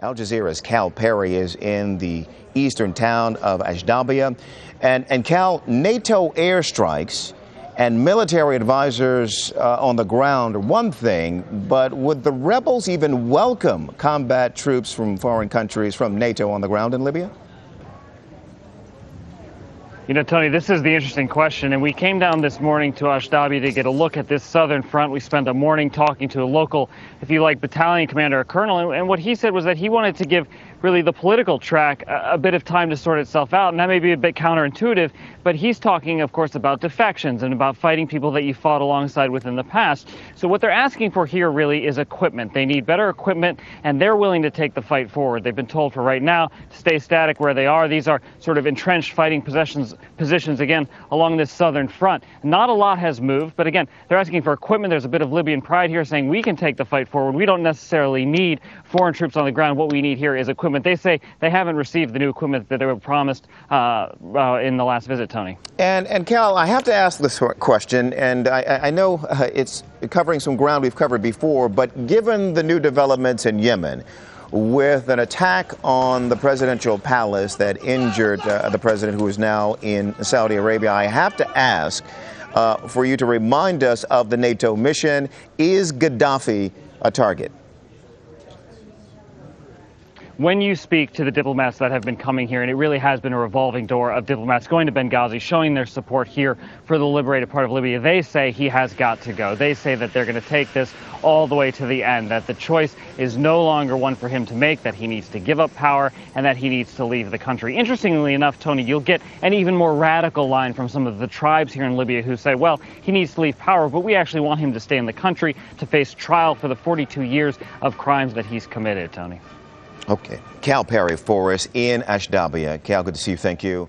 Al Jazeera's Cal Perry is in the eastern town of Ajdabiya. And Cal, NATO airstrikes and military advisors on the ground are one thing, but would the rebels even welcome combat troops from foreign countries, from NATO on the ground in Libya? You know, Tony, this is the interesting question, and we came down this morning to Ajdabiya to get a look at this southern front. We spent the morning talking to a local, if you like, battalion commander or colonel, and what he said was that he wanted to give really the political track a bit of time to sort itself out, and that may be a bit counterintuitive, but he's talking, of course, about defections and about fighting people that you fought alongside with in the past. So what they're asking for here really is equipment. They need better equipment, and they're willing to take the fight forward. They've been told for right now to stay static where they are. These are sort of entrenched fighting positions again along this southern front. Not a lot has moved, but again, they're asking for equipment. There's a bit of Libyan pride here saying we can take the fight forward. We don't necessarily need foreign troops on the ground. What we need here is equipment. They say they haven't received the new equipment that they were promised in the last visit, Tony. And Cal, I have to ask this question, and I know it's covering some ground we've covered before, but given the new developments in Yemen, with an attack on the presidential palace that injured the president, who is now in Saudi Arabia, I have to ask for you to remind us of the NATO mission. Is Gaddafi a target? When you speak to the diplomats that have been coming here, and it really has been a revolving door of diplomats going to Benghazi, showing their support here for the liberated part of Libya, they say he has got to go. They say that they're going to take this all the way to the end, that the choice is no longer one for him to make, that he needs to give up power, and that he needs to leave the country. Interestingly enough, Tony, you'll get an even more radical line from some of the tribes here in Libya who say, well, he needs to leave power, but we actually want him to stay in the country to face trial for the 42 years of crimes that he's committed, Tony. Okay. Cal Perry for us in Ajdabiya. Cal, good to see you. Thank you.